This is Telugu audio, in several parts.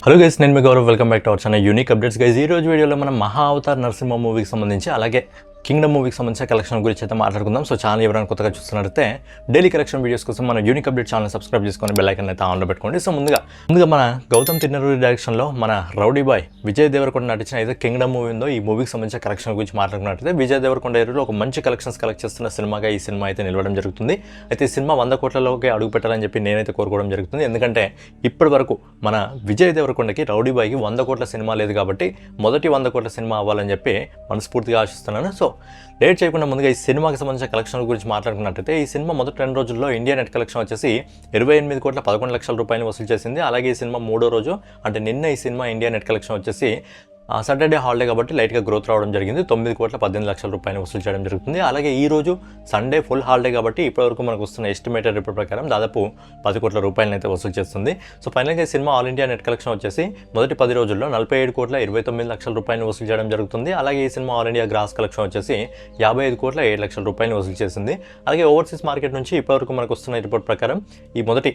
హలో గైస్, నేను మీ Gaurav. Welcome back to our channel Unique Updates. Guys, ఈ రోజు వీడియోలో మనం మహా అవతార్ నరసింహ మూవీకి సంబంధించి అలాగే కింగ్డమ్ మూవీకి సంబంధించిన కలెక్షన్ గురించి అయితే మాట్లాడుకుందాం. సో ఛానల్ ఎవరైనా కొత్తగా చూస్తున్నట్లయితే డైలీ కలెక్షన్ వీడియోస్ కోసం మన యూనిక్ అప్డేట్ ఛానల్ సబ్స్క్రైబ్ చేసుకొని బెల్ ఐకాన్ అయితే ఆన్లో పెట్టుకోండి. సో ముందుగా మన గౌతమ్ తిన్నరూరి డైరెక్షన్లో మన రౌడీ బాయ్ విజయ్ దేవరకొండ నటించిన అయితే కింగ్డమ్ మూవీ ఉందో ఈ మూవీకి సంబంధించిన కలెక్షన్ గురించి మాట్లాడుకున్నట్లయితే విజయ్ దేవరకొండ ఏరియాలో ఒక మంచి కలెక్షన్స్ కలెక్ట్ చేస్తున్న సినిమాగా ఈ సినిమా అయితే నిలవడం జరుగుతుంది. అయితే ఈ సినిమా 100 కోట్లలోకి అడుగు పెట్టాలని చెప్పి నేనైతే కోరుకోవడం జరుగుతుంది. ఎందుకంటే ఇప్పటి వరకు మన విజయ్ దేవరకొండకి రౌడీ బాయ్కి 100 కోట్ల సినిమా లేదు కాబట్టి మొదటి 100 కోట్ల సినిమా అవ్వాలని చెప్పి మనస్ఫూర్తిగా ఆశిస్తున్నాను. సో లేట్ చేయకుండా ముందుగా ఈ సినిమాకి సంబంధించిన కలెక్షన్ గురించి మాట్లాడుకున్నట్టయితే ఈ సినిమా మొదటి 2 రోజుల్లో ఇండియా నెట్ కలెక్షన్ వచ్చేసి 28 కోట్ల 11 లక్షల రూపాయలు వసూలు చేసింది. అలాగే ఈ సినిమా 3వ రోజు అంటే నిన్న ఈ సినిమా ఇండియా నెట్ కలెక్షన్ వచ్చేసి సాటర్డే హాలిడే కాబట్టి లైట్గా గ్రోత్ రావడం జరిగింది. 9 కోట్ల 18 లక్షల రూపాయలు వసూలు చేయడం జరుగుతుంది. అలాగే ఈ రోజు సండే ఫుల్ హాలిడే కాబట్టి ఇప్పటివరకు మనకు వస్తున్న ఎస్టిమేటెడ్ రిపోర్ట్ ప్రకారం దాదాపు 10 కోట్ల రూపాయలను అయితే వసూలు చేస్తుంది. సో ఫైనల్గా ఈ cinema all India net collection వచ్చేసి మొదటి 10 రోజుల్లో 47 కోట్ల 29 లక్షల రూపాయలు వసూలు చేయడం జరుగుతుంది. అలాగే ఈ cinema all India gross collection వచ్చేసి 55 కోట్ల 7 లక్షల రూపాయలు వసూలు చేసింది. అలాగే ఓవర్సీస్ మార్కెట్ నుంచి ఇప్పటివరకు మనకు వస్తున్న రిపోర్ట్ ప్రకారం ఈ మొదటి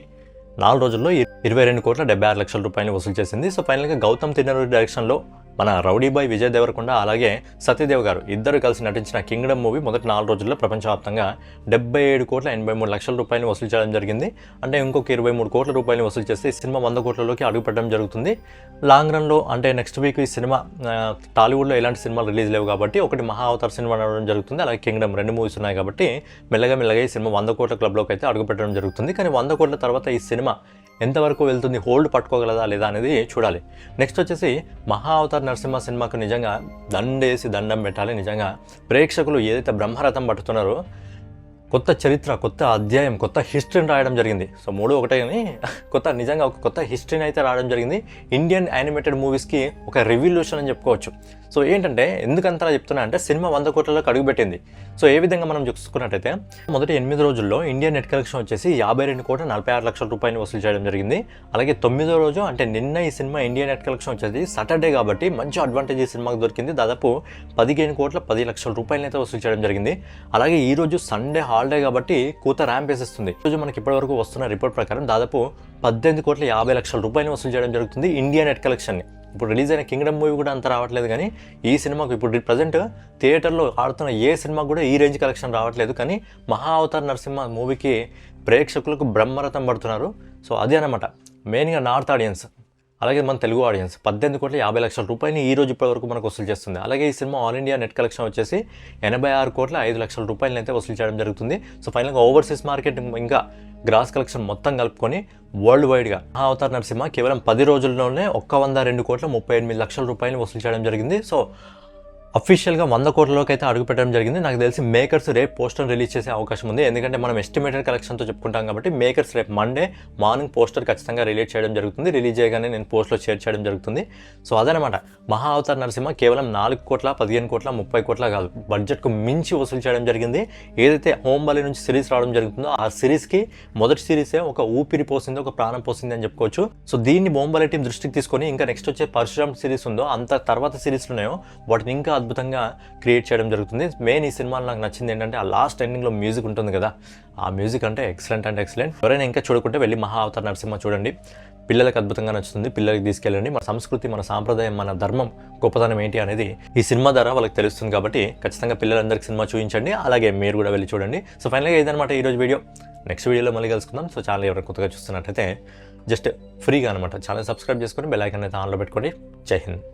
4 రోజుల్లో 22 కోట్ల 76 లక్షల రూపాయలు వసూలు చేసింది. సో ఫైనల్గా గౌతమ్ తిన్నరూరి డైరెక్షన్లో మన రౌడీ బాయ్ విజయ్ దేవరకొండ అలాగే సత్యదేవ్ గారు ఇద్దరు కలిసి నటించిన కింగ్డమ్ మూవీ మొదటి 4 రోజుల్లో ప్రపంచవ్యాప్తంగా 77 కోట్ల 83 లక్షల రూపాయలు వసూలు చేయడం జరిగింది. అంటే ఇంకొక 23 కోట్ల రూపాయలు వసూలు చేస్తే ఈ సినిమా 100 కోట్లలోకి అడుగుపెట్టడం జరుగుతుంది. లాంగ్ రన్లో అంటే నెక్స్ట్ వీక్ ఈ సినిమా టాలీవుడ్లో ఎలాంటి సినిమాలు రిలీజ్ లేవు కాబట్టి ఒకటి మహా అవతార్ సినిమా నడవడం జరుగుతుంది. అలాగే కింగ్డమ్ 2 మూవీస్ ఉన్నాయి కాబట్టి మెల్లగా ఈ సినిమా 100 కోట్ల క్లబ్లోకి అయితే అడుగుపెట్టడం జరుగుతుంది. కానీ 100 కోట్ల తర్వాత ఈ సినిమా ఎంతవరకు వెళ్తుంది, హోల్డ్ పట్టుకోగలదా లేదా అనేది చూడాలి. నెక్స్ట్ వచ్చేసి మహా అవతార్ నరసింహ సినిమాకు నిజంగా దండం పెట్టాలి. నిజంగా ప్రేక్షకులు ఏదైతే బ్రహ్మరథం పట్టుతున్నారో కొత్త చరిత్ర, కొత్త అధ్యాయం, కొత్త హిస్టరీని రాయడం జరిగింది. సో 3 ఒకటే కానీ నిజంగా ఒక కొత్త హిస్టరీని అయితే రాయడం జరిగింది. ఇండియన్ యానిమేటెడ్ మూవీస్కి ఒక రెవల్యూషన్ అని చెప్పుకోవచ్చు. సో ఏంటంటే ఎందుకంతలా చెప్తున్నా అంటే సినిమా 100 కోట్లలోకి అడుగుపెట్టింది. సో ఏ విధంగా మనం చూసుకున్నట్టయితే మొదటి 8 రోజుల్లో ఇండియన్ నెట్ కలెక్షన్ వచ్చేసి 52 కోట్ల 46 లక్షల రూపాయలు వసూలు చేయడం జరిగింది. అలాగే 9వ రోజు అంటే నిన్న ఈ సినిమా ఇండియన్ నెట్ కలెక్షన్ వచ్చేసి సాటర్డే కాబట్టి మంచి అడ్వాంటేజ్ ఈ సినిమాకి దొరికింది. దాదాపు 15 కోట్ల 10 లక్షల రూపాయలు అయితే వసూలు చేయడం జరిగింది. అలాగే ఈ రోజు సండే హాలిడే కాబట్టి కూత ర్యాంప్ వేసేస్తుంది. ఈరోజు మనకి ఇప్పటివరకు వస్తున్న రిపోర్ట్ ప్రకారం దాదాపు 18 కోట్ల 50 లక్షల రూపాయలు వసూలు చేయడం జరుగుతుంది ఇండియా నెట్ కలెక్షన్ని. ఇప్పుడు రిలీజ్ అయిన కింగ్డమ్ మూవీ కూడా అంత రావట్లేదు, కానీ ఈ సినిమాకు ఇప్పుడు ప్రజెంట్ థియేటర్లో ఆడుతున్న ఏ సినిమా కూడా ఈ రేంజ్ కలెక్షన్ రావట్లేదు. కానీ మహా అవతార్ నరసింహ మూవీకి ప్రేక్షకులకు బ్రహ్మరథం పడుతున్నారు. సో అది అనమాట మెయిన్గా నార్త్ ఆడియన్స్, అలాగే మన తెలుగు ఆడియన్స్ 18 కోట్ల 50 లక్షల రూపాయలు ఈ రోజు ఇప్పటివరకు మనకు వసూలు చేస్తుంది. అలాగే ఈ cinema all India net collection వచ్చేసి 86 కోట్ల 5 లక్షల రూపాయలు అయితే వసూలు చేయడం జరుగుతుంది. సో ఫైనల్గా ఓవర్సీస్ మార్కెట్ ఇంకా గ్రాస్ కలెక్షన్ మొత్తం కలుపుకొని వరల్డ్ వైడ్గా మహా అవతార్ నరసింహ కేవలం 10 రోజుల్లోనే 102 కోట్ల 38 లక్షల రూపాయలు వసూలు చేయడం జరిగింది. సో అఫీషియల్గా 100 కోట్లలోకి అయితే అడుగు పెట్టడం జరిగింది. నాకు తెలిసి మేకర్స్ రేపు పోస్టర్ రిలీజ్ చేసే అవకాశం ఉంది. ఎందుకంటే మనం ఎస్టిమేటెడ్ కలెక్షన్తో చెప్పుకుంటాం కాబట్టి మేకర్స్ రేపు మండే మార్నింగ్ పోస్టర్ ఖచ్చితంగా రిలీజ్ చేయడం జరుగుతుంది. రిలీజ్ చేయగానే నేను పోస్ట్లో షేర్ చేయడం జరుగుతుంది. సో అదనమాట మహా అవతార్ నరసింహ కేవలం 4 కోట్ల 15 కోట్ల 30 కోట్ల కాదు, బడ్జెట్కు మించి వసూలు చేయడం జరిగింది. ఏదైతే హోంబలి నుంచి సిరీస్ రావడం జరుగుతుందో ఆ సిరీస్కి మొదటి సిరీసే ఒక ఊపిరి పోసింది, ఒక ప్రాణం పోసింది అని చెప్పుకోవచ్చు. సో దీన్ని హోంబలి టీం దృష్టికి తీసుకొని ఇంకా నెక్స్ట్ వచ్చే పరశురామ్ సిరీస్ ఉందో అంత తర్వాత సిరీస్లు ఉన్నాయో వాటిని ఇంకా అద్భుతంగా క్రియేట్ చేయడం జరుగుతుంది. మెయిన్ ఈ సినిమాలో నాకు నచ్చింది ఏంటంటే ఆ లాస్ట్ ఎండింగ్లో మ్యూజిక్ ఉంటుంది కదా, ఆ మ్యూజిక్ అంటే ఎక్సలెంట్. ఎవరైనా ఇంకా చూడకుంటే వెళ్ళి మహా అవతార్ నరసింహ చూడండి. పిల్లలకు అద్భుతంగా నచ్చుతుంది. పిల్లలకి తీసుకెళ్ళండి. మన సంస్కృతి, మన సాంప్రదాయం, మన ధర్మం గొప్పతనం ఏంటి అనేది ఈ సినిమా ద్వారా వాళ్ళకి తెలుస్తుంది కాబట్టి ఖచ్చితంగా పిల్లలందరికీ సినిమా చూపించండి. అలాగే మీరు కూడా వెళ్ళి చూడండి. సో ఫైనల్గా ఇదనమాట ఈరోజు వీడియో. నెక్స్ట్ వీడియోలో మళ్ళీ కలుసుకుందాం. సో ఛానల్ ఎవరైనా కొత్తగా చూస్తున్నట్టయితే జస్ట్ ఫ్రీగా అనమాట ఛానల్ సబ్స్క్రైబ్ చేసుకొని బెల్ ఐకాన్ అయితే ఆన్లో పెట్టుకోండి. జై హింద్.